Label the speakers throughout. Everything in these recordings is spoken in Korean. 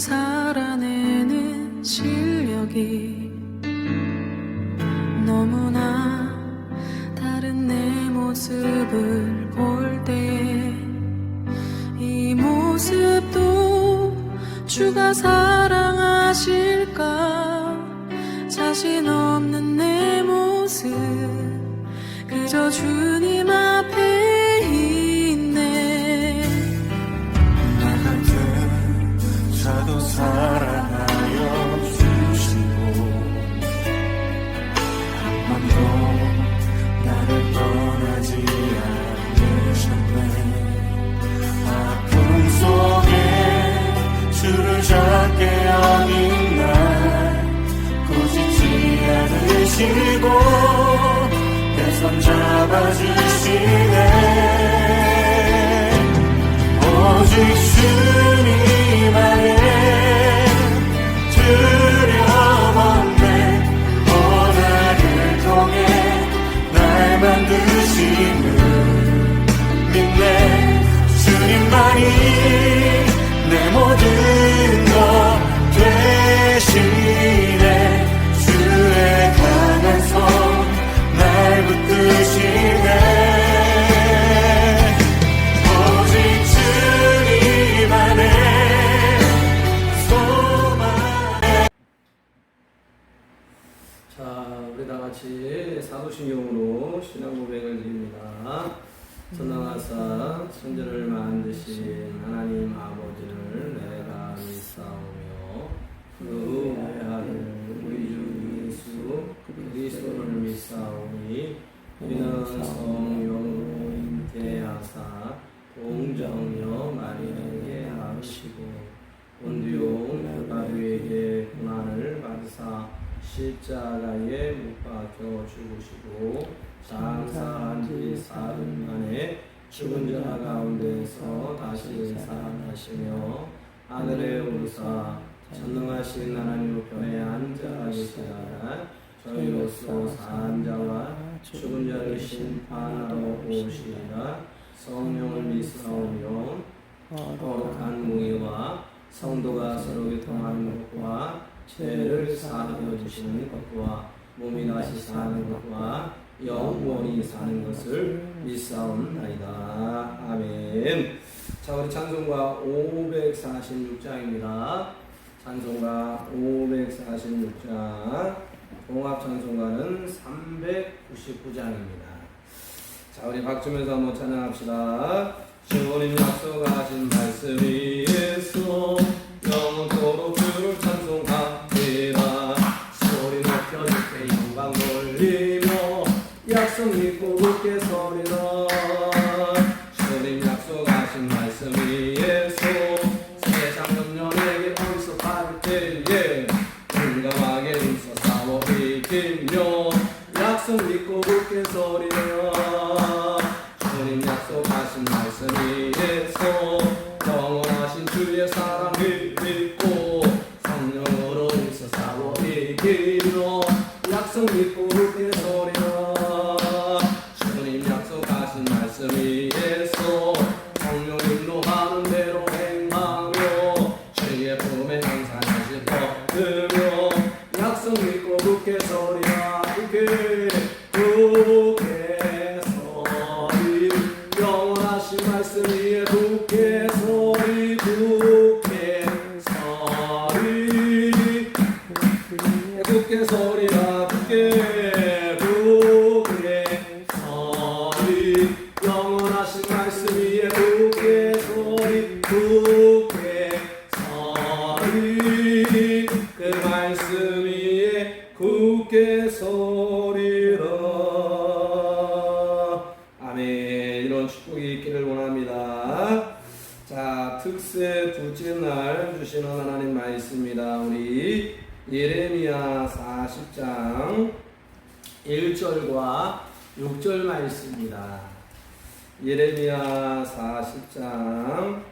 Speaker 1: 살아내는 실력이 너무나 다른 내 모습을 볼 때에 이 모습도 주가 사랑하실까? 자신 없는 내 모습 그저 주님 앞에 있네.
Speaker 2: 나 같은 자도 사랑하여 주시고 한 번도 나를 떠나지 않으셨네. 아픔 속에 주를 잡게 여긴 날 꾸짖지 않으시고 내 손 잡아주시네. 오직 주님 안에 두려움없네. 고난을 통해 날 만드시는 믿네. 주님만이 내 모든 것 되시네. 주의 강한 손 날 붙드시네. 오직 주님 안에 소망해.
Speaker 3: 자, 우리 다 같이 사도신경으로 신앙 고백을 드립니다. 전능하사 천지를 만드신 하나님 아버지를 내가 믿사오며 그 외아들 우리 주 예수 그리스도를 믿사오니 이는 성령으로 잉태하사 동정녀 마리아에게 낳으시고 본디오 빌라도에게 고난을 받으사 십자가에 못 박혀 죽으시고 장사한 지 사흘 만에 죽은 자 가운데서 다시 살아나시며 하늘에 오르사 전능하신 하나님 우편에 앉아 계시다가 저희로서 산 자와 죽은 자를 심판하러 오시리라. 성령을 믿사오며 거룩한 뭉이와 성도가 서로 교통하는 것과 죄를 사하여 주시는 것과 몸이 다시 사는 것과 영원히 사는 것을 믿사옵나이다. 아멘. 자, 우리 찬송가 546장입니다. 찬송가 546장, 종합 찬송가는 399장입니다. 자, 우리 박수면서 한번 찬양합시다. 주님 약속하신 말씀이 예수 영원토록 주를 찬송하리라. 소리 높여 주께 영광 돌리며 약속 믿고 굳게 서리라. 주님 약속하신 말씀이 예수 세상 염려에게 어디서 받을 때에 공감하게 웃어 싸워 이기며 약속 믿고 굳게 서리라. 주님 약속하신 말씀이 예수 영원하신 주의 사랑을 믿고 성령으로 웃어 싸워 이기며 약속 믿고 굳게 서리라. 주님 약속하신 말씀이 예수 성령 인도하는 대로 행하며 주의 품에 항상 다시 뻗으며 약속 믿고 굳게 서리라. 굳게 서리 영원하신 말씀 위에 굳게 서리 굳게 서리 굳게 서리라. 굳게 서리 영원하신 말씀 위에 굳게 서리 굳게 서리 그 말씀 위에 굳게 서리라. 아멘. 이런 축복이 있기를 원합니다. 자, 특세 둘째 날 주시는 하나님 말씀입니다. 우리 예레미야 40장 1절과 6절 말씀입니다. 예레미야 40장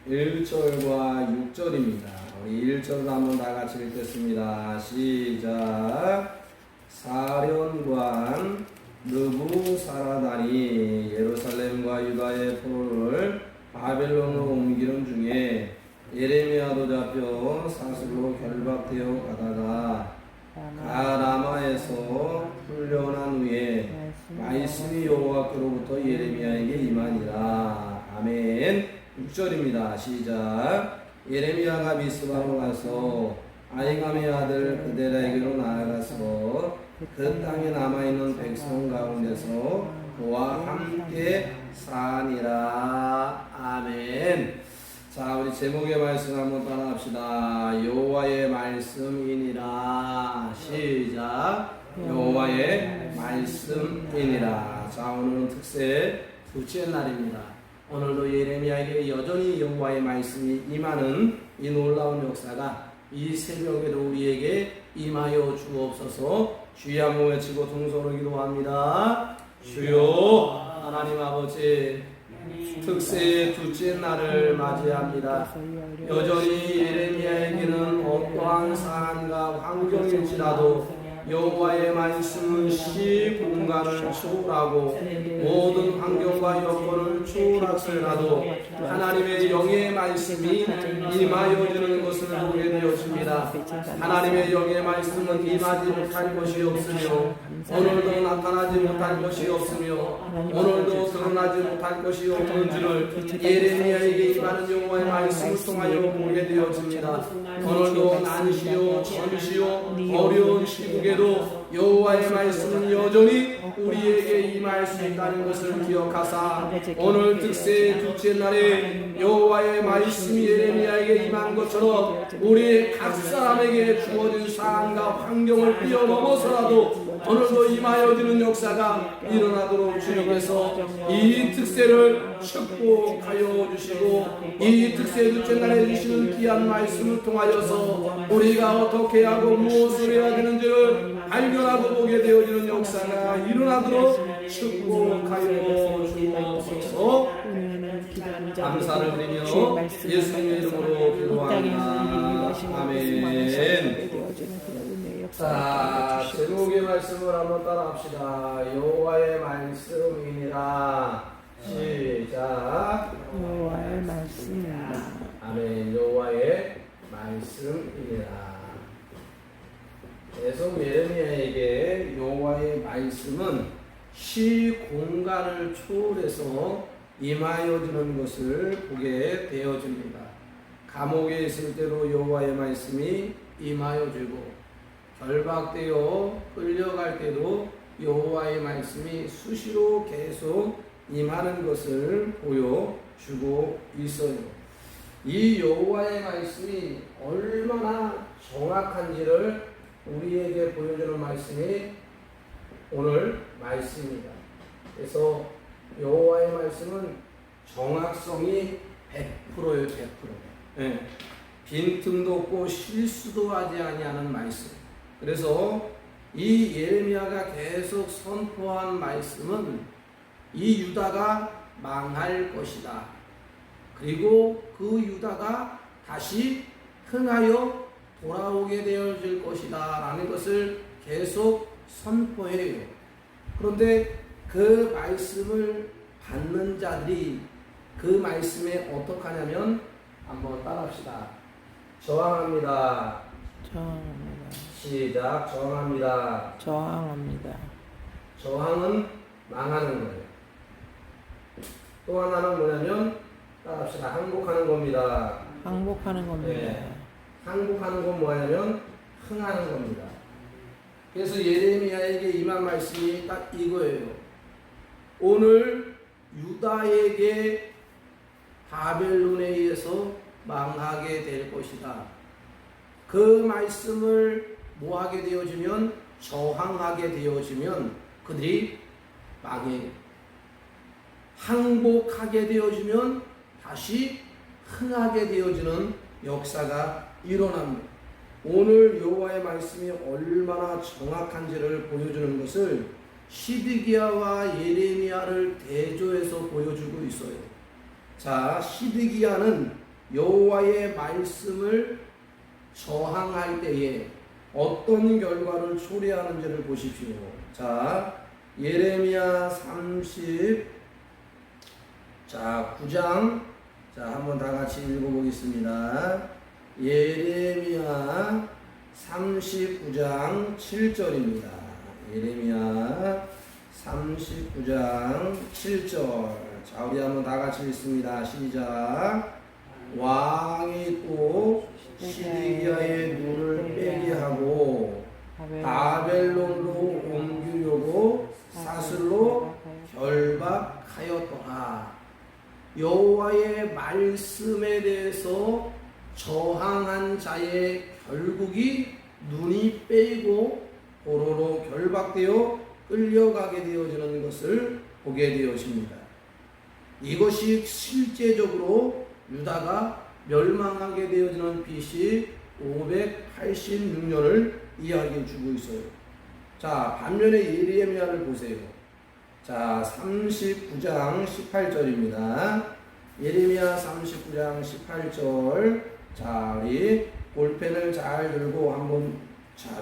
Speaker 3: 1절과 6절입니다. 우리 1절로 한번 다 같이 읽겠습니다. 시작. 사령관 느부사라단이 예루살렘과 유다의 포로를 바벨론으로 옮기는 중에 예레미야도 잡혀 사슬로 결박되어 가다가 가라마에서 풀려난 후에 말씀이 여호와께로부터 예레미야에게 임하니라. 아멘. 6절입니다. 시작. 예레미야가 미스바로 가서 아히감의 아들 그데라에게로 나아가서 그 땅에 남아있는 백성 가운데서 그와 함께 사니라. 아멘. 자, 우리 제목의 말씀 한번 따라합시다. 여호와의 말씀이니라. 시작. 여호와의 말씀이니라. 자, 오늘은 특세 둘째 날입니다. 오늘도 예레미야에게 여전히 여호와의 말씀이 임하는 이 놀라운 역사가 이 새벽에도 우리에게 임하여 주옵소서. 주여 한번 외치고 동서로 기도합니다. 주여 하나님 아버지, 특세의 둘째 날을 맞이합니다. 여전히 예레미야에게는 어떠한 상황과 환경일지라도 여호와의 말씀은 시 공간을 초월하고 모든 환경과 여건을 초월할지라도 하나님의 영의 말씀이 임하여지는 것을 보게 되었습니다. 하나님의 영의 말씀은 임하지 못할 것이 없으며 오늘도 나타나지 못할 것이 없으며 오늘도 드러나지 못할 것이 없는 줄을 예레미야에게 임하는 여호와의 말씀을 통하여 보게 되었습니다. 오늘도 난시요 전시요 어려운 시국에도 여호와의 말씀은 여전히 우리에게 임할 수 있다는 것을 기억하사 오늘 특세 둘째 날에 여호와의 말씀이 예레미야에게 임한 것처럼 우리 각 사람에게 주어진 상황과 환경을 뛰어넘어서라도 오늘도 임하여지는 역사가 일어나도록 주님께서 이 특세를 축복하여 주시고 이 특세 둘째 날에 주시는 귀한 말씀을 통하여서 우리가 어떻게 하고 무엇을 해야 되는지를 발견하고 보게 되어지는 역사가 일어나도록 축복하여 주옵소서. 감사를 드리며 예수님의 이름으로 기도합니다. 아멘. 자, 제목의 말씀을 한번 따라합시다. 여호와의 말씀이니라. 시작.
Speaker 4: 여호와의 말씀이니라.
Speaker 3: 아멘. 여호와의 말씀이니라. 계속 예레미야에게 여호와의 말씀은 시 공간을 초월해서 임하여지는 것을 보게 되어집니다. 감옥에 있을 때도 여호와의 말씀이 임하여지고 결박되어 끌려갈 때도 여호와의 말씀이 수시로 계속 임하는 것을 보여주고 있어요. 이 여호와의 말씀이 얼마나 정확한지를 우리에게 보여주는 말씀이 오늘 말씀입니다. 그래서 여호와의 말씀은 정확성이 100%예요. 100%. 네. 빈틈도 없고 실수도 하지 아니하는 말씀. 그래서 이 예레미야가 계속 선포한 말씀은 이 유다가 망할 것이다. 그리고 그 유다가 다시 흥하여 돌아오게 되어질 것이다 라는 것을 계속 선포해요. 그런데 그 말씀을 받는 자들이 그 말씀에 어떻게 하냐면 한번 따라합시다. 저항합니다.
Speaker 4: 저항합니다.
Speaker 3: 시작. 저항합니다.
Speaker 4: 저항합니다.
Speaker 3: 저항은 망하는 거예요. 또 하나는 뭐냐면 따라합시다. 항복하는 겁니다.
Speaker 4: 항복하는 겁니다.
Speaker 3: 네. 항복하는 건 뭐냐면 흥하는 겁니다. 그래서 예레미야에게 임한 말씀이 딱 이거예요. 오늘 유다에게 바벨론에 의해서 망하게 될 것이다. 그 말씀을 뭐하게 되어지면 저항하게 되어지면 그들이 망해요. 항복하게 되어지면 다시 흥하게 되어지는 역사가 일어납니다. 오늘 여호와의 말씀이 얼마나 정확한지를 보여주는 것을 시드기야와 예레미야를 대조해서 보여주고 있어요. 자, 시드기야는 여호와의 말씀을 저항할 때에 어떤 결과를 초래하는지를 보십시오. 자, 예레미야 9장 자, 한번 다 같이 읽어보겠습니다. 예레미야 39장 7절입니다. 예레미야 39장 7절. 자, 우리 한번 다 같이 읽습니다. 시작. 왕이 또 시드기야의 눈을 빼게 하고 바벨론으로 옮기려고 사슬로 결박하였더라. 여호와의 말씀에 대해서 저항한 자의 결국이 눈이 빼이고 포로로 결박되어 끌려가게 되어지는 것을 보게 되어집니다. 이것이 실제적으로 유다가 멸망하게 되어지는 BC 586년을 이야기해 주고 있어요. 자, 반면에 예레미야를 보세요. 자, 39장 18절입니다. 예레미야 39장 18절. 자, 우리 볼펜을 잘 들고 한번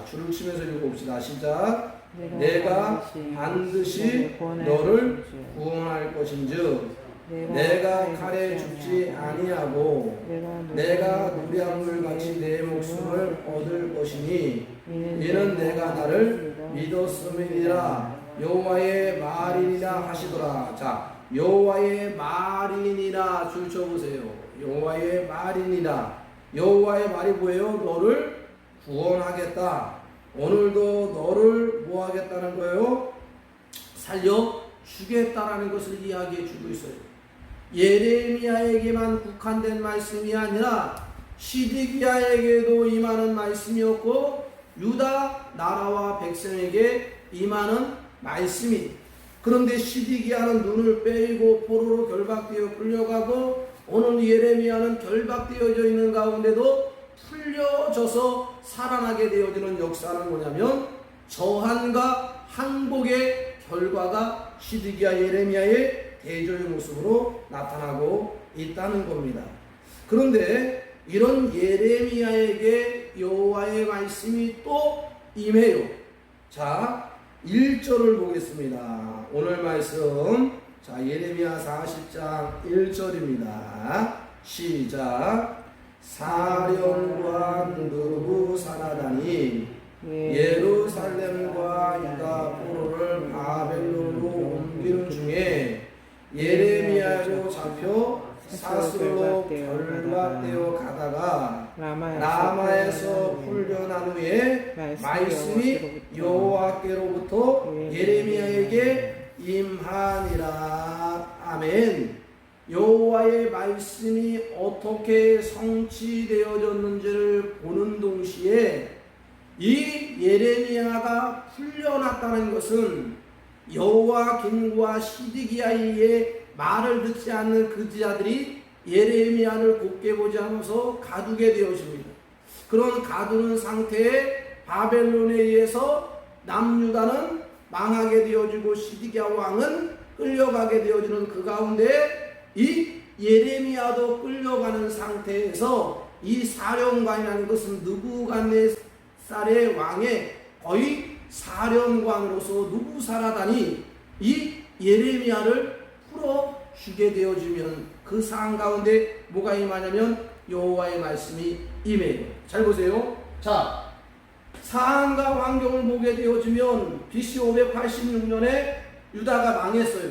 Speaker 3: 줄을 치면서 읽어봅시다. 시작. 내가 반드시 너를 구원할 것인즉 내가 칼에 죽지 아니하고 내가 누량물같이 내 목숨을 얻을 것이니 이는 내가 나를 믿었음이니라. 여호와의 말이니라 하시더라. 자, 여호와의 말이니라 줄 쳐보세요. 여호와의 말이니라. 여호와의 말이 뭐예요? 너를 구원하겠다. 오늘도 너를 뭐 하겠다는 거예요? 살려 주겠다라는 것을 이야기해 주고 있어요. 예레미야에게만 국한된 말씀이 아니라 시드기야에게도 임하는 말씀이었고 유다 나라와 백성에게 임하는 말씀이. 그런데 시드기야는 눈을 빼이고 포로로 결박되어 끌려가고 오늘 예레미야는 결박되어져 있는 가운데도 풀려져서 살아나게 되어지는 역사는 뭐냐면 저한과 항복의 결과가 시드기야 예레미야의 대조의 모습으로 나타나고 있다는 겁니다. 그런데 이런 예레미야에게 여호와의 말씀이 또 임해요. 자, 1절을 보겠습니다. 오늘 말씀, 자, 예레미야 40장 1절입니다. 시작. 사령관 느부사라다니 예루살렘과 유다 포로를 바벨론으로 옮기는 중에 예레미야로 잡혀 사슬로 결박되어 가다가 라마에서 풀려난 후에 말씀이 여호와께로부터 예레미야에게 임하니라. 아멘. 여호와의 말씀이 어떻게 성취되어졌는지를 보는 동시에 이 예레미야가 풀려났다는 것은 여호와 김과 시드기야의 말을 듣지 않는 그 자들이 예레미야를 곱게 보지 않아서 가두게 되어집니다. 그런 가두는 상태에 바벨론에 의해서 남유다는 망하게 되어지고 시드기야 왕은 끌려가게 되어지는 그 가운데 이 예레미야도 끌려가는 상태에서 이 사령관이라는 것은 느부갓네살의 왕의 거의 사령관으로서 누부사라다니 이 예레미야를 풀어주게 되어지면 그 상황 가운데 뭐가 임하냐면 여호와의 말씀이 임해요. 잘 보세요. 자, 상황과 환경을 보게 되어지면 BC 586년에 유다가 망했어요.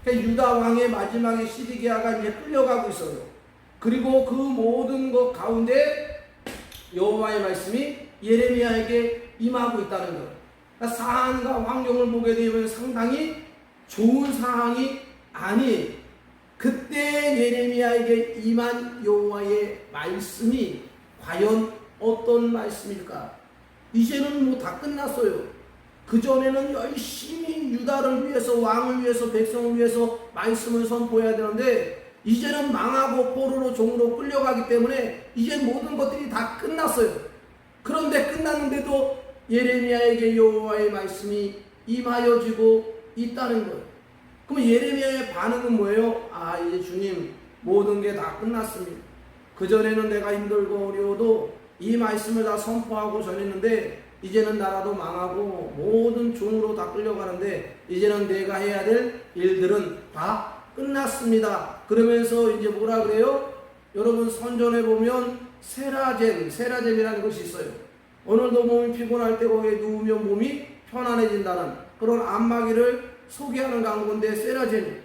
Speaker 3: 유다 왕의 마지막에 시드기야가 이제 끌려가고 있어요. 그리고 그 모든 것 가운데 여호와의 말씀이 예레미야에게 임하고 있다는 것. 그러니까 상황과 환경을 보게 되면 상당히 좋은 상황이 아니에요. 그때 예레미야에게 임한 여호와의 말씀이 과연 어떤 말씀일까? 이제는 뭐 다 끝났어요. 그전에는 열심히 유다를 위해서, 왕을 위해서, 백성을 위해서 말씀을 선포해야 되는데 이제는 망하고 포로로 종으로 끌려가기 때문에 이제 모든 것들이 다 끝났어요. 그런데 끝났는데도 예레미야에게 여호와의 말씀이 임하여지고 있다는 거예요. 그럼 예레미야의 반응은 뭐예요? 아, 이제 주님 모든 게 다 끝났습니다. 그전에는 내가 힘들고 어려워도 이 말씀을 다 선포하고 전했는데 이제는 나라도 망하고 모든 종으로 다 끌려가는데 이제는 내가 해야 될 일들은 다 끝났습니다. 그러면서 이제 뭐라 그래요? 여러분 선전에 보면 세라젬이라는 것이 있어요. 오늘도 몸이 피곤할 때 거기에 누우면 몸이 편안해진다는 그런 안마기를 소개하는 광고인데 세라젬.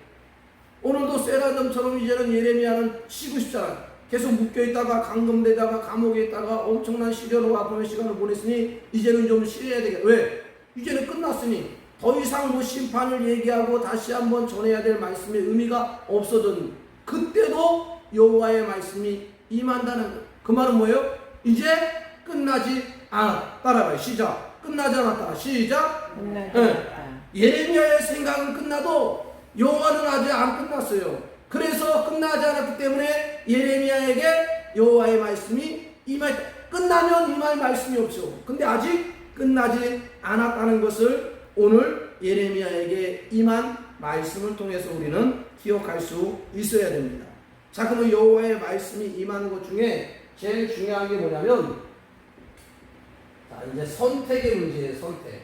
Speaker 3: 오늘도 세라젬처럼 이제는 예레미야는 쉬고 싶잖아요. 계속 묶여있다가 감금되다가 감옥에 있다가 엄청난 시련과 아픔의 시간을 보냈으니 이제는 좀 쉬어야 되겠다. 왜? 이제는 끝났으니 더 이상 뭐 심판을 얘기하고 다시 한번 전해야 될 말씀의 의미가 없어졌는 그때도 여호와의 말씀이 임한다는 거예요. 그 말은 뭐예요? 이제 끝나지 않았다. 따라가요. 시작. 끝나지 않았다. 시작.
Speaker 4: 끝나지 않았다.
Speaker 3: 예레미야의 생각은 끝나도 여호와는 아직 안 끝났어요. 그래서 끝나지 않았기 때문에 예레미야에게 여호와의 말씀이 임할 끝나면 임할 말씀이 없죠. 근데 아직 끝나지 않았다는 것을 오늘 예레미야에게 임한 말씀을 통해서 우리는 기억할 수 있어야 됩니다. 자, 그럼 여호와의 말씀이 임하는 것 중에 제일 중요한 게 뭐냐면, 자, 이제 선택의 문제예요. 선택.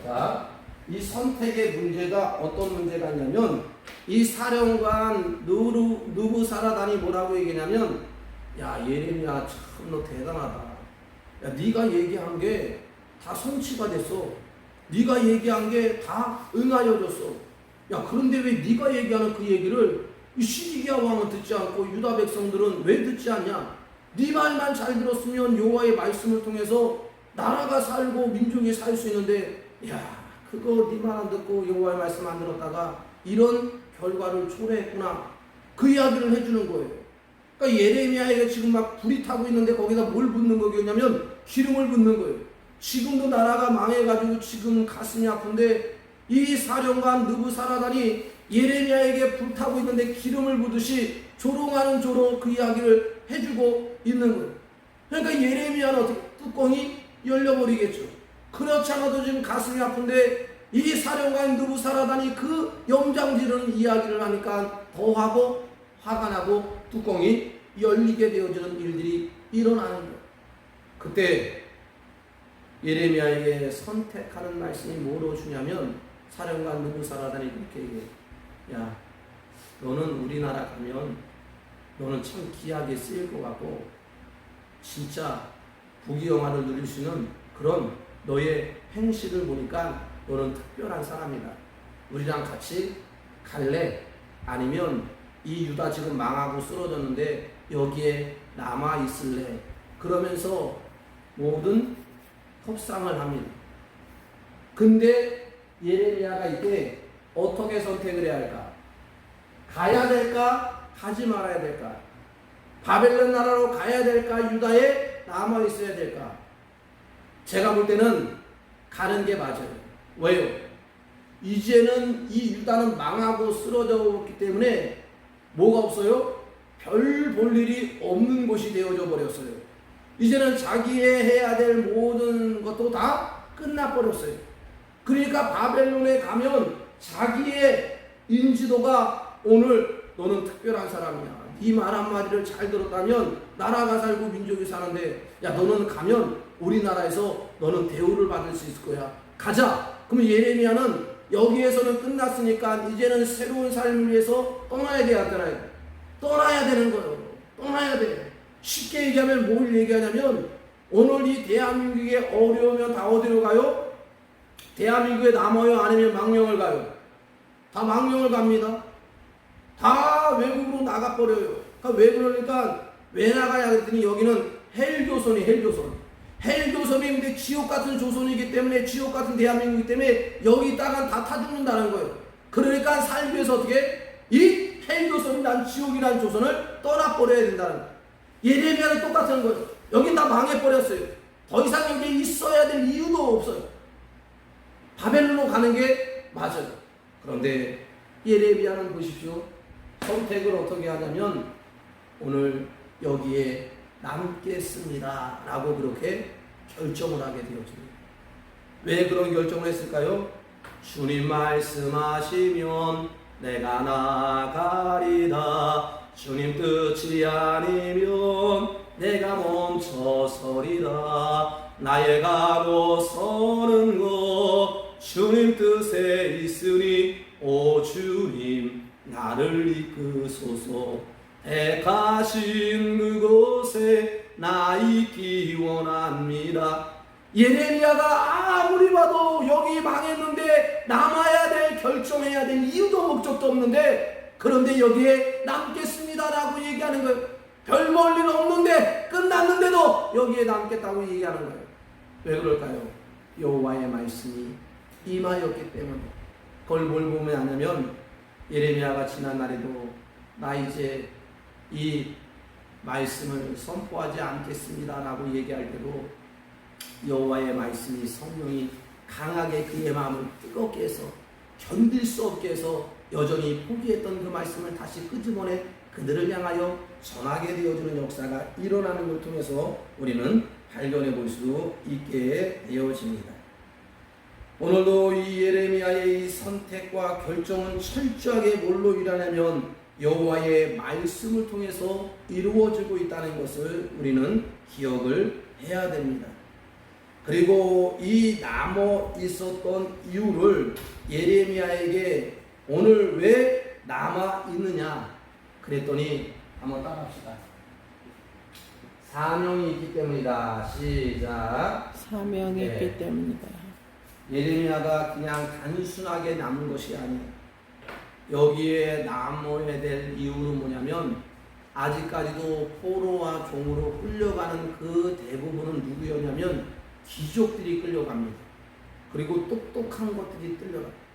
Speaker 3: 자, 이 선택의 문제가 어떤 문제가 있냐면, 이 사령관 느부사라단이 뭐라고 얘기냐면, 야 예레미야 참 너 대단하다. 야 네가 얘기한 게 다 성취가 됐어. 네가 얘기한 게 다 응하여졌어. 야 그런데 왜 네가 얘기하는 그 얘기를 이 시드기야 왕은 듣지 않고 유다 백성들은 왜 듣지 않냐? 네 말만 잘 들었으면 여호와의 말씀을 통해서 나라가 살고 민족이 살 수 있는데, 야 그거 네 말 안 듣고 여호와의 말씀 안 들었다가 이런 결과를 초래했구나. 그 이야기를 해주는 거예요. 그러니까 예레미야에게 지금 막 불이 타고 있는데 거기다 뭘 붓는 거냐면 기름을 붓는 거예요. 지금도 나라가 망해가지고 지금 가슴이 아픈데 이 사령관 느부사라단이 예레미야에게 불타고 있는데 기름을 부듯이 조롱하는 조롱 그 이야기를 해주고 있는 거예요. 그러니까 예레미야는 어떻게 뚜껑이 열려버리겠죠. 그렇지 않아도 지금 가슴이 아픈데 이 사령관 느부사라단이 그 염장지르는 이야기를 하니까 더하고 화가 나고 뚜껑이 열리게 되어지는 일들이 일어나는 거예요. 그때 예레미야에게 선택하는 말씀이 뭐로 주냐면 사령관 느부사라단이 그렇게 얘기해요. 야 너는 우리나라 가면 너는 참 귀하게 쓰일 것 같고 진짜 부귀영화를 누릴 수 있는 그런 너의 행실을 보니까 너는 특별한 사람이다. 우리랑 같이 갈래? 아니면 이 유다 지금 망하고 쓰러졌는데 여기에 남아 있을래? 그러면서 모든 협상을 합니다. 근데 예레미야가 이때 어떻게 선택을 해야 할까? 가야 될까? 가지 말아야 될까? 바벨론 나라로 가야 될까? 유다에 남아 있어야 될까? 제가 볼 때는 가는 게 맞아요. 왜요? 이제는 이 유다는 망하고 쓰러졌기 때문에 뭐가 없어요? 별 볼 일이 없는 곳이 되어져 버렸어요. 이제는 자기의 해야 될 모든 것도 다 끝나버렸어요. 그러니까 바벨론에 가면 자기의 인지도가 오늘 너는 특별한 사람이야. 네 말 한마디를 잘 들었다면 나라가 살고 민족이 사는데 야 너는 가면 우리나라에서 너는 대우를 받을 수 있을 거야. 가자. 그러면 예레미야는 여기에서는 끝났으니까 이제는 새로운 삶을 위해서 떠나야 되잖아요. 떠나야 되는 거예요. 떠나야 돼. 쉽게 얘기하면 뭘 얘기하냐면 오늘 이 대한민국에 어려우면 다 어디로 가요? 대한민국에 남아요? 아니면 망령을 가요? 다 망령을 갑니다. 다 외국으로 나가버려요. 그러니까 왜 그러니까 왜 나가냐 그랬더니 여기는 헬조선이 헬조선인데 지옥 같은 조선이기 때문에 지옥 같은 대한민국이기 때문에 여기 있다가 다 타 죽는다는 거예요. 그러니까 살기 위해서 어떻게 이 헬조선이란 지옥이란 조선을 떠나버려야 된다는 거예요. 예레미야는 똑같은 거예요. 여긴 다 망해버렸어요. 더 이상 여기에 있어야 될 이유도 없어요. 바벨론으로 가는 게 맞아요. 그런데 예레미야는 보십시오. 선택을 어떻게 하냐면 오늘 여기에 남겠습니다 라고 그렇게 결정을 하게 되었습니다. 왜 그런 결정을 했을까요? 주님 말씀하시면 내가 나가리다. 주님 뜻이 아니면 내가 멈춰서리다. 나의 가고 서는 것 주님 뜻에 있으니 오 주님 나를 이끄소서. 택하신 그곳에 나 있기 원합니다. 예레미야가 아무리 봐도 여기 망했는데 남아야 될, 결정해야 될 이유도 목적도 없는데, 그런데 여기에 남겠습니다라고 얘기하는 거예요. 별 볼 일 없는데, 끝났는데도 여기에 남겠다고 얘기하는 거예요. 왜 그럴까요? 여호와의 말씀이 임하였기 때문에. 그걸 뭘 보면 아냐면, 예레미야가 지난 날에도 나 이제 이 말씀을 선포하지 않겠습니다라고 얘기할 때도 여호와의 말씀이, 성령이 강하게 그의 마음을 뜨겁게 해서 견딜 수 없게 해서 여전히 포기했던 그 말씀을 다시 끄집어내 그들을 향하여 전하게 되어주는 역사가 일어나는 걸 통해서 우리는 발견해 볼 수 있게 되어집니다. 오늘도 이 예레미야의 이 선택과 결정은 철저하게 뭘로 일어나면 여호와의 말씀을 통해서 이루어지고 있다는 것을 우리는 기억을 해야 됩니다. 그리고 이 남아 있었던 이유를 예레미야에게 오늘 왜 남아 있느냐 그랬더니 한번 따라합시다. 사명이 있기 때문이다. 시작.
Speaker 4: 사명이
Speaker 3: 네.
Speaker 4: 있기 때문이다.
Speaker 3: 예레미야가 그냥 단순하게 남은 것이 아니에요. 여기에 남아야 될 이유는 뭐냐면 아직까지도 포로와 종으로 끌려가는 그 대부분은 누구였냐면 귀족들이 끌려갑니다. 그리고 똑똑한 것들이 끌려갑니다.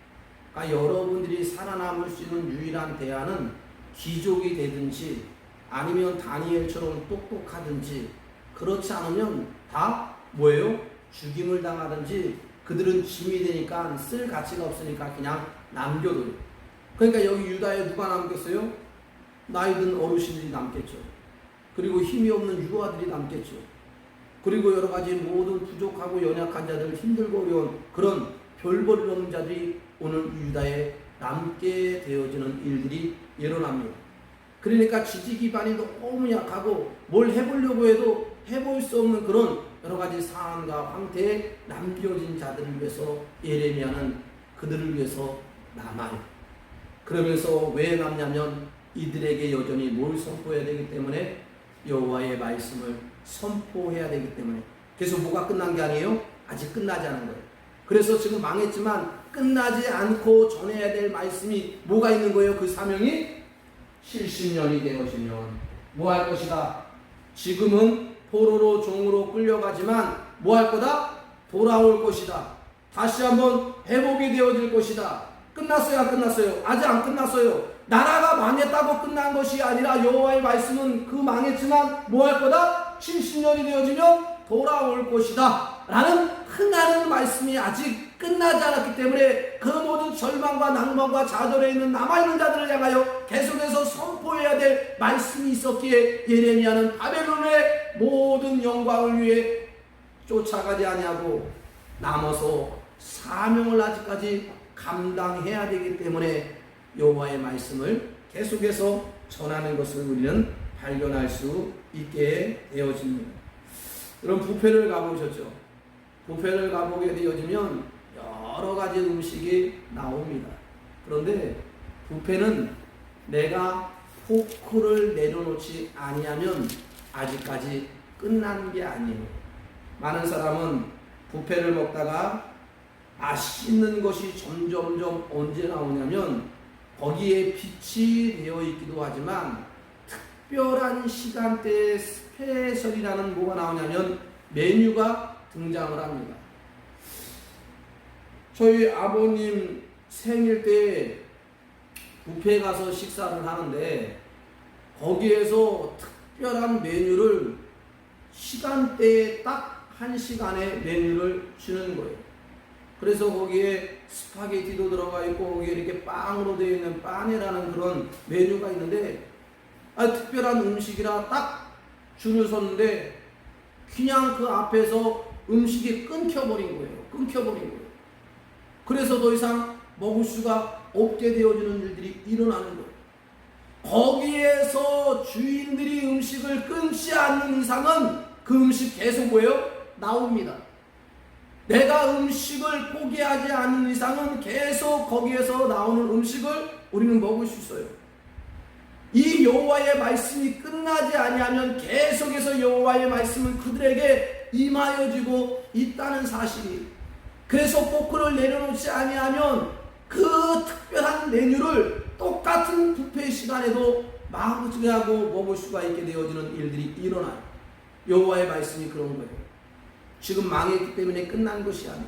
Speaker 3: 그러니까 여러분들이 살아남을 수 있는 유일한 대안은 귀족이 되든지 아니면 다니엘처럼 똑똑하든지, 그렇지 않으면 다 뭐예요? 죽임을 당하든지 그들은 짐이 되니까 쓸 가치가 없으니까 그냥 남겨둬요. 그러니까 여기 유다에 누가 남겠어요? 나이 든 어르신들이 남겠죠. 그리고 힘이 없는 유아들이 남겠죠. 그리고 여러 가지 모든 부족하고 연약한 자들, 힘들고 어려운 그런 별볼일 없는 자들이 오늘 유다에 남게 되어지는 일들이 일어납니다. 그러니까 지지 기반이 너무 약하고 뭘 해보려고 해도 해볼 수 없는 그런 여러 가지 상황과 황태에 남겨진 자들을 위해서 예레미야는 그들을 위해서 남아요. 그러면서 왜 남냐면 이들에게 여전히 뭘 선포해야 되기 때문에, 여호와의 말씀을 선포해야 되기 때문에. 그래서 뭐가 끝난 게 아니에요? 아직 끝나지 않은 거예요. 그래서 지금 망했지만 끝나지 않고 전해야 될 말씀이 뭐가 있는 거예요? 그 사명이 70년이 되어지면 뭐 할 것이다? 지금은 포로로 종으로 끌려가지만 뭐 할 거다? 돌아올 것이다. 다시 한번 회복이 되어질 것이다. 끝났어요? 안 끝났어요? 아직 안 끝났어요. 나라가 망했다고 끝난 것이 아니라 여호와의 말씀은 그 망했지만 뭐 할 거다? 70년이 되어지면 돌아올 것이다 라는 흥하는 말씀이 아직 끝나지 않았기 때문에 그 모든 절망과 낭만과 좌절에 있는 남아있는 자들을 향하여 계속해서 선포해야 될 말씀이 있었기에 예레미야는 바벨론의 모든 영광을 위해 쫓아가지 아니하고 남아서 사명을 아직까지 감당해야 되기 때문에 여호와의 말씀을 계속해서 전하는 것을 우리는 발견할 수 있게 되어집니다. 여러분 뷔페를 가보셨죠? 뷔페를 가보게 되어지면 여러 가지 음식이 나옵니다. 그런데 뷔페는 내가 포크를 내려놓지 아니하면 아직까지 끝난 게 아니에요. 많은 사람은 뷔페를 먹다가 맛있는 것이 점점점 언제 나오냐면 거기에 빛이 되어 있기도 하지만 특별한 시간대에 스페셜이라는 뭐가 나오냐면 메뉴가 등장을 합니다. 저희 아버님 생일 때 뷔페에 가서 식사를 하는데 거기에서 특별한 메뉴를 시간대에 딱 한 시간에 메뉴를 주는 거예요. 그래서 거기에 스파게티도 들어가 있고 거기에 이렇게 빵으로 되어 있는 빠네라는 그런 메뉴가 있는데 특별한 음식이라 딱 줄을 섰는데 그냥 그 앞에서 음식이 끊겨버린 거예요. 그래서 더 이상 먹을 수가 없게 되어지는 일들이 일어나는 거예요. 거기에서 주인들이 음식을 끊지 않는 이상은 그 음식 계속 뭐예요? 나옵니다. 내가 음식을 포기하지 않는 이상은 계속 거기에서 나오는 음식을 우리는 먹을 수 있어요. 이 여호와의 말씀이 끝나지 아니하면 계속해서 여호와의 말씀은 그들에게 임하여지고 있다는 사실이. 그래서 포크를 내려놓지 아니하면 그 특별한 메뉴를 똑같은 뷔페 시간에도 마구하고 먹을 수가 있게 되어지는 일들이 일어나요. 여호와의 말씀이 그런 거예요. 지금 망했기 때문에 끝난 것이 아니에요.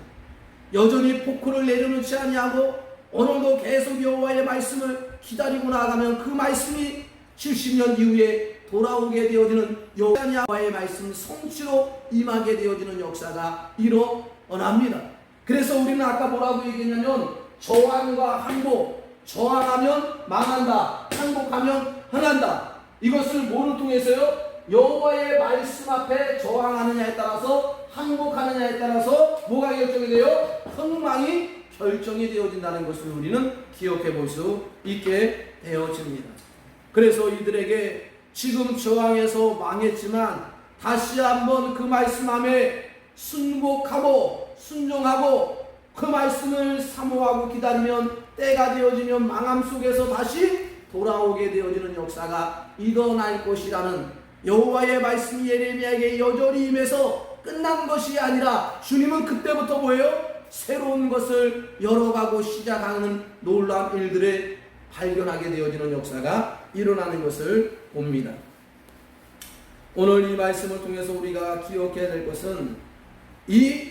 Speaker 3: 여전히 포크를 내려놓지 아니하고 오늘도 계속 여호와의 말씀을 기다리고 나아가면 그 말씀이 70년 이후에 돌아오게 되어지는 여호와의 말씀 성취로 임하게 되어지는 역사가 일어납니다. 그래서 우리는 아까 뭐라고 얘기했냐면 저항과 항복, 저항하면 망한다, 항복하면 흥한다. 이것을 뭐를 통해서요? 여호와의 말씀 앞에 저항하느냐에 따라서 항복하느냐에 따라서 뭐가 결정이 돼요? 흥망이 결정이 되어진다는 것을 우리는 기억해 볼 수 있게 되어집니다. 그래서 이들에게 지금 저항해서 망했지만 다시 한번 그 말씀 앞에 순복하고 순종하고 그 말씀을 사모하고 기다리면 때가 되어지면 망함 속에서 다시 돌아오게 되어지는 역사가 일어날 것이라는 여호와의 말씀이 예레미야에게 여전히 임해서 끝난 것이 아니라 주님은 그때부터 뭐예요? 새로운 것을 열어가고 시작하는 놀라운 일들을 발견하게 되어지는 역사가 일어나는 것을 봅니다. 오늘 이 말씀을 통해서 우리가 기억해야 될 것은 이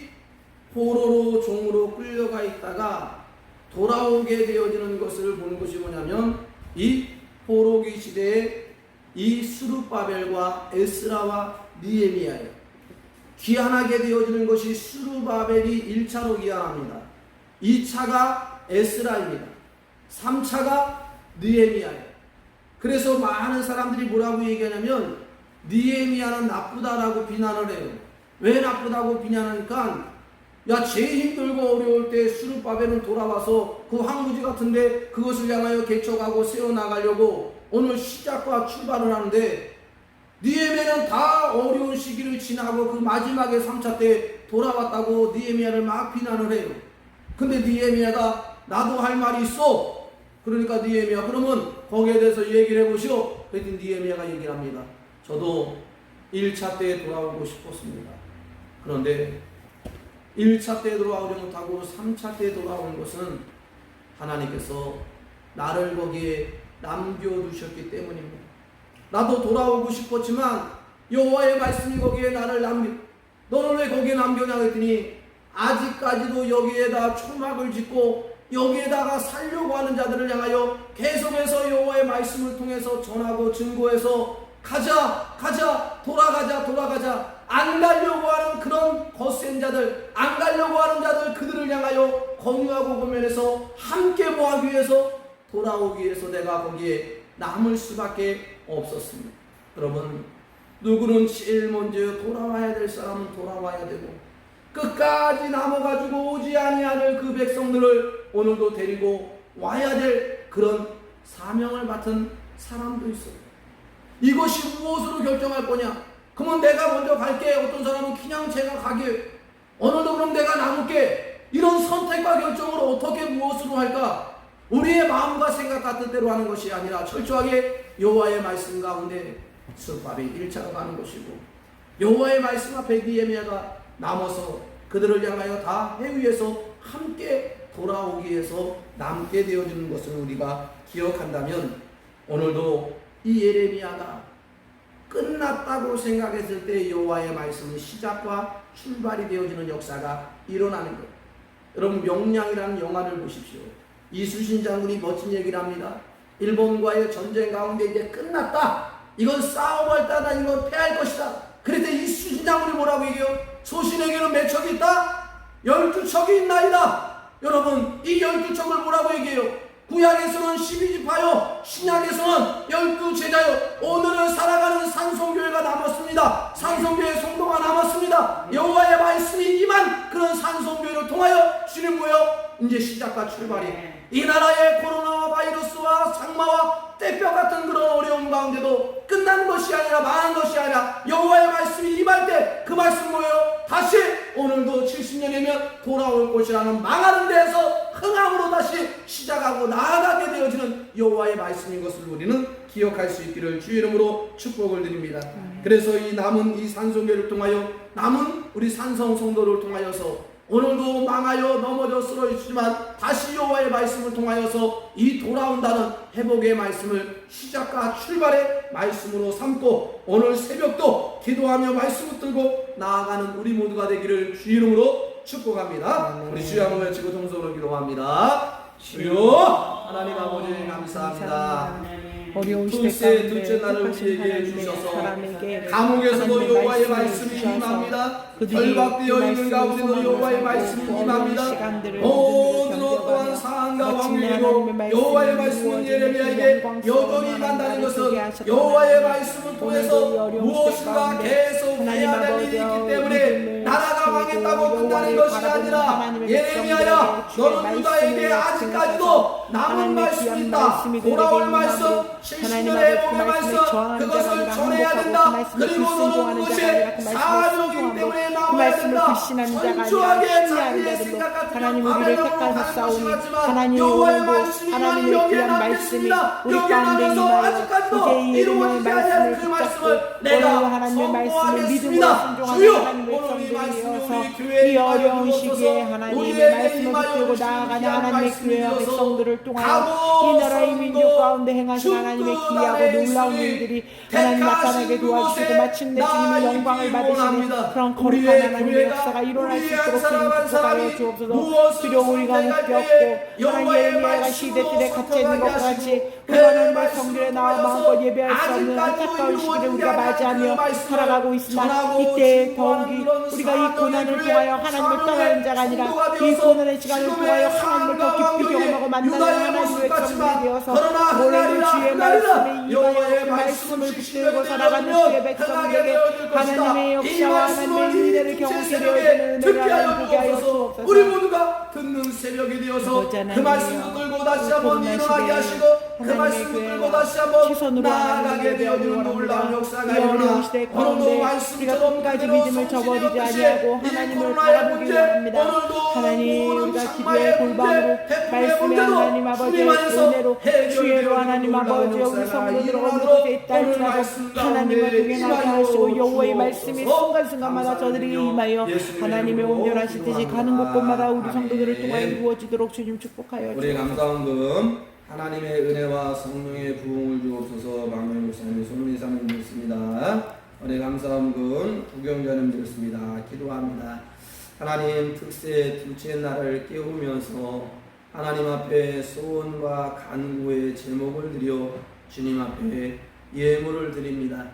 Speaker 3: 포로로 종으로 끌려가 있다가 돌아오게 되어지는 것을 보는 것이 뭐냐면 이 포로기 시대에 이 스룹바벨과 에스라와 느헤미야예요. 귀환하게 되어지는 것이 스룹바벨이 1차로 귀환합니다. 2차가 에스라입니다. 3차가 느헤미야예요. 그래서 많은 사람들이 뭐라고 얘기하냐면 느헤미야는 나쁘다라고 비난을 해요. 왜 나쁘다고 비난하니까 야, 제일 힘들고 어려울 때 스룹바벨은 돌아와서 그 황무지 같은데 그것을 향하여 개척하고 세워나가려고 오늘 시작과 출발을 하는데 느헤미야는 다 어려운 시기를 지나고 그 마지막에 3차 때 돌아왔다고 느헤미야를 막 비난을 해요. 근데 느헤미야가 나도 할 말이 있어. 그러니까 느헤미야 그러면 거기에 대해서 얘기를 해보시오. 그랬더니 느헤미야가 얘기를 합니다. 저도 1차 때 돌아오고 싶었습니다. 그런데 1차 때 돌아오지 못하고 3차 때 돌아온 것은 하나님께서 나를 거기에 남겨두셨기 때문입니다. 나도 돌아오고 싶었지만 여호와의 말씀이 거기에 나를 너는 왜 거기에 남겨냐 했더니 아직까지도 여기에다 초막을 짓고 여기에다가 살려고 하는 자들을 향하여 계속해서 여호와의 말씀을 통해서 전하고 증거해서 가자 돌아가자 안 가려고 하는 그런 거센 자들, 안 가려고 하는 자들 그들을 향하여 권유하고 고면해서 함께 모하기 위해서 돌아오기 위해서 내가 거기에 남을 수밖에 없었습니다. 여러분, 누구는 제일 먼저 돌아와야 될 사람은 돌아와야 되고 끝까지 남아가지고 오지 아니하는 그 백성들을 오늘도 데리고 와야 될 그런 사명을 맡은 사람도 있어요. 이것이 무엇으로 결정할 거냐? 그러면 내가 먼저 갈게. 어떤 사람은 그냥 제가 가게. 오늘도 그럼 내가 남을게. 이런 선택과 결정을 어떻게 무엇으로 할까? 우리의 마음과 생각 같은 대로 하는 것이 아니라 철저하게 여호와의 말씀 가운데 스룹바벨이 1차로 가는 것이고 여호와의 말씀 앞에 느헤미야가 남아서 그들을 향하여 다 해위해서 함께 돌아오기 위해서 남게 되어지는 것을 우리가 기억한다면 오늘도 이 예레미야가 끝났다고 생각했을 때 여호와의 말씀은 시작과 출발이 되어지는 역사가 일어나는 거예요. 여러분, 명량이라는 영화를 보십시오. 이순신 장군이 멋진 얘기를 합니다. 일본과의 전쟁 가운데 이제 끝났다. 이건 싸움할 때다. 이건 패할 것이다. 그랬더니 이순신 장군이 뭐라고 얘기해요? 소신에게는 몇 척이 있다? 12척이 있나이다. 여러분, 이 12척을 뭐라고 얘기해요? 구약에서는 12지파요, 신약에서는 12제자요. 오늘은 살아가는 산성교회가 남았습니다. 산성교회 성도가 남았습니다. 여호와의 말씀이 임한 그런 산성교회를 통하여 주님 뭐요? 이제 시작과 출발이 이 나라의 코로나와 바이러스와 장마와 때뼈 같은 그런 어려움 가운데도 끝난 끝난 것이 아니라 망한 것이 아니라 여호와의 말씀이 임할 때 그 말씀 뭐예요? 다시 오늘도 70년이면 돌아올 것이라는 망하는 데에서 흥함으로 다시 시작하고 나아가게 되어지는 여호와의 말씀인 것을 우리는 기억할 수 있기를 주의 이름으로 축복을 드립니다. 그래서 이 남은 이 산성교를 통하여 남은 우리 산성 성도를 통하여서 오늘도 망하여 넘어져 쓰러지지만 다시 여호와의 말씀을 통하여서 이 돌아온다는 회복의 말씀을 시작과 출발의 말씀으로 삼고 오늘 새벽도 기도하며 말씀 붙들고 나아가는 우리 모두가 되기를 주 이름으로 축복합니다. 우리 주여 한번 외치고 동성으로 기도합니다. 주여 하나님 아버지 감사합니다.
Speaker 4: 어려운 시대
Speaker 3: 둘째
Speaker 4: 가운데
Speaker 3: 날을
Speaker 4: 택하신
Speaker 3: 우리에게
Speaker 4: 하나님의
Speaker 3: 주셔서
Speaker 4: 사람에게
Speaker 3: 감옥에서도
Speaker 4: 하나님의
Speaker 3: 여호와의
Speaker 4: 말씀을
Speaker 3: 말씀이
Speaker 4: 주셔서
Speaker 3: 임합니다.
Speaker 4: 그들이
Speaker 3: 결박되어
Speaker 4: 그
Speaker 3: 있는 가운데도
Speaker 4: 말씀을
Speaker 3: 여호와의
Speaker 4: 소망하고
Speaker 3: 말씀이
Speaker 4: 어려운
Speaker 3: 임합니다.
Speaker 4: 시간들을
Speaker 3: 모든
Speaker 4: 견뎌가며
Speaker 3: 어떠한 상황과
Speaker 4: 마침내
Speaker 3: 왕위로
Speaker 4: 하나님의 말씀이
Speaker 3: 여호와의 말씀은
Speaker 4: 이루어지는
Speaker 3: 예레미야에게
Speaker 4: 영광스러운
Speaker 3: 여전히
Speaker 4: 하나님
Speaker 3: 임한다는
Speaker 4: 나를
Speaker 3: 것은
Speaker 4: 보게 하셨던
Speaker 3: 여호와의
Speaker 4: 하나님,
Speaker 3: 말씀을
Speaker 4: 오늘도
Speaker 3: 통해서
Speaker 4: 어려운 시대
Speaker 3: 무엇인가
Speaker 4: 가운데
Speaker 3: 계속
Speaker 4: 하나님
Speaker 3: 해야 될 일이
Speaker 4: 아버지여
Speaker 3: 있기 때문에
Speaker 4: 믿음을
Speaker 3: 나라가
Speaker 4: 지키고
Speaker 3: 망했다고 끝나는
Speaker 4: 여호와를
Speaker 3: 것이
Speaker 4: 바라보는
Speaker 3: 아니라
Speaker 4: 하나님의
Speaker 3: 예레미야야
Speaker 4: 백성들에게 주의
Speaker 3: 너는 유다에게
Speaker 4: 말씀을
Speaker 3: 아직까지도 남은
Speaker 4: 하나님의
Speaker 3: 말씀이
Speaker 4: 귀한
Speaker 3: 있다.
Speaker 4: 말씀이
Speaker 3: 돌아올
Speaker 4: 그들에게
Speaker 3: 말씀
Speaker 4: 임함으로
Speaker 3: 70년의
Speaker 4: 하나님
Speaker 3: 복의
Speaker 4: 아버지 그 말씀에
Speaker 3: 말씀
Speaker 4: 저항하는
Speaker 3: 그것을
Speaker 4: 자가 아니라
Speaker 3: 전해야
Speaker 4: 항복하고
Speaker 3: 된다.
Speaker 4: 그 말씀에
Speaker 3: 그리고 너는
Speaker 4: 불순종하는
Speaker 3: 그것이
Speaker 4: 자가 아니라 그 말씀에
Speaker 3: 사명이기
Speaker 4: 순종하고
Speaker 3: 때문에
Speaker 4: 그
Speaker 3: 나와야
Speaker 4: 말씀을
Speaker 3: 된다.
Speaker 4: 불신하는 자가 아니라
Speaker 3: 선주하게
Speaker 4: 신뢰하는
Speaker 3: 자기의
Speaker 4: 자들로
Speaker 3: 생각 같으면
Speaker 4: 하나님 우리를
Speaker 3: 바벨론으로
Speaker 4: 택하사
Speaker 3: 가는
Speaker 4: 싸우니
Speaker 3: 것이 맞지만
Speaker 4: 하나님
Speaker 3: 여호와의
Speaker 4: 오늘도
Speaker 3: 말씀이
Speaker 4: 하나님의
Speaker 3: 여기에
Speaker 4: 귀한
Speaker 3: 남아
Speaker 4: 말씀이
Speaker 3: 있습니다.
Speaker 4: 우리
Speaker 3: 여기에
Speaker 4: 가운데
Speaker 3: 남아서
Speaker 4: 임하여
Speaker 3: 아직까지도
Speaker 4: 이제 이 예레미야의
Speaker 3: 이루어지지 않은
Speaker 4: 말씀을
Speaker 3: 그
Speaker 4: 붙잡고
Speaker 3: 말씀을
Speaker 4: 오늘
Speaker 3: 내가
Speaker 4: 하나님의 말씀을 믿음으로
Speaker 3: 선포하겠습니다.
Speaker 4: 순종하는
Speaker 3: 주여
Speaker 4: 하나님의
Speaker 3: 오늘 이 말씀이
Speaker 4: 백성들이어서
Speaker 3: 우리 교회에
Speaker 4: 이 어려운
Speaker 3: 임하여
Speaker 4: 시기에
Speaker 3: 주옵소서.
Speaker 4: 하나님의
Speaker 3: 우리에게
Speaker 4: 말씀을
Speaker 3: 임하여
Speaker 4: 붙들고
Speaker 3: 주시는
Speaker 4: 나아가는
Speaker 3: 귀한
Speaker 4: 하나님의 교회와
Speaker 3: 말씀이어서
Speaker 4: 백성들을 통하여
Speaker 3: 가고
Speaker 4: 이 나라의
Speaker 3: 선도,
Speaker 4: 민족 가운데 행하신 하나님의
Speaker 3: 축구
Speaker 4: 기이하고
Speaker 3: 나라의
Speaker 4: 놀라운
Speaker 3: 있으니
Speaker 4: 일들이 하나님 나타나게 도와주시고
Speaker 3: 곳에
Speaker 4: 마침내 주님의 영광을 받으시는 그런 거룩한 하나님의 역사가 일어날 수 있도록 주님 축복하여 주옵소서. 비록 우리가 웃겨 없고 하나님 예레미야가 시대들에 갇혀 있는 것과 같이 우리 하나님의 성결에 나와 마음껏 예배할 수 없는 안타까운 시기를 우리가 맞이하며 살아가고 있으나 이때 더욱이 우리가 이 고난을 통하여 하나님을 떠나는 자가 아니라 이 고난의 시간을 통하여 하나님을 더 깊이 경험하고 만나는 하나님의 백성들이 되어서 오늘도 주의 말씀에 임하여 그 말씀을 붙들고 살아가는 주의 백성들에게 하나님의 역사와 하나님의 은혜를 경험하게 되어지는 은혜를 하나님 보게 하여 주옵소서.
Speaker 3: 우리 모두가 듣는 새벽이 되어서 그 말씀 붙들고 다시 한번 일어나게 하시고 그 말씀 붙들고 다시 한번 나아가게 되어지는 놀라운 역사가 일어나 오늘도 말씀처럼
Speaker 4: 끝까지 믿음을 저버리지 아니하고 하나님을 바라보기 원합니다. 하나님 우리가 기도의 골방으로 말씀의 하나님 아버지의 은혜로 주의로 하나님 아버지의 우리 성도들 어느 곳에 있다 할지라도 하나님과 동행하게 하시고 여호와의 말씀이 순간순간마다 저들에게 임하여 하나님의 온전하신 뜻이 가는 곳곳마다 우리 성도들을 통하여 이루어지도록 주님 축복하여
Speaker 3: 우리
Speaker 4: 주옵소서.
Speaker 3: 감사한 금 하나님의 은혜와 성령의 부흥을 주옵소서. 박명 목사님 손을 이사님 드렸습니다. 우리 감사한 금 구경자님 드렸습니다. 기도합니다. 하나님 특세 둘째 날을 깨우면서 하나님 앞에 소원과 간구의 제목을 드려 주님 앞에 예물을 드립니다.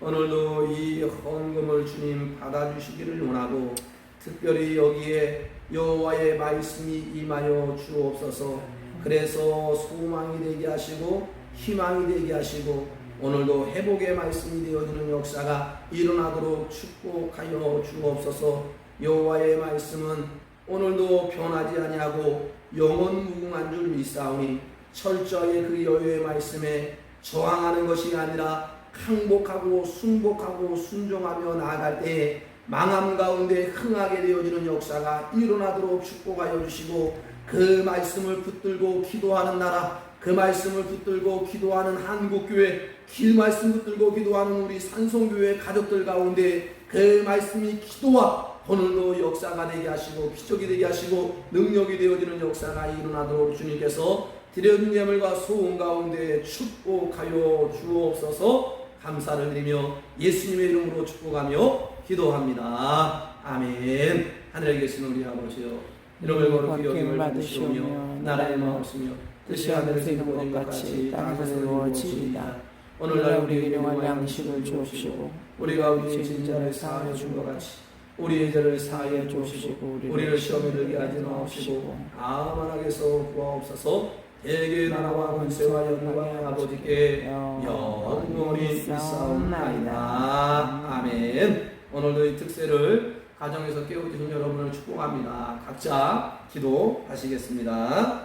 Speaker 3: 오늘도 이 헌금을 주님 받아주시기를 원하고 특별히 여기에 여호와의 말씀이 임하여 주옵소서. 그래서 소망이 되게 하시고 희망이 되게 하시고 오늘도 회복의 말씀이 되어지는 역사가 일어나도록 축복하여 주옵소서. 여호와의 말씀은 오늘도 변하지 아니하고 영원 무궁한 줄 믿사오니 철저히 그 여호와의 말씀에 저항하는 것이 아니라 항복하고 순복하고 순종하며 나아갈 때에 망함 가운데 흥하게 되어지는 역사가 일어나도록 축복하여 주시고 그 말씀을 붙들고 기도하는 나라, 그 말씀을 붙들고 기도하는 한국교회, 그 말씀 붙들고 기도하는 우리 산성교회 가족들 가운데 그 말씀이 기도와 오늘도 역사가 되게 하시고 기적이 되게 하시고 능력이 되어지는 역사가 일어나도록 주님께서 드려진 예물과 소원 가운데 축복하여 주옵소서. 감사를 드리며 예수님의 이름으로 축복하며 기도합니다. 아멘. 하늘에 계신 우리 아버지여, 이름을 거룩히 여김을 받으시오며 나라의 마옵시며 뜻이 하늘에서 이루어진 것 같이 땅에서 이루어지이다. 오늘날 우리에게 일용할 양식을 주옵시고 우리가 우리의 진자를 사하여 준 것 같이 우리의 죄를 사하여 주옵시고 우리를 시험에 들게 하지 마옵시고 다만 악에서 구하옵소서. 대개 나라와 권세와 영광의 아버지께 영원히 있사옵나이다. 아멘. 오늘도 이 특세를 가정에서 깨우치신 여러분을 축복합니다. 각자 기도하시겠습니다.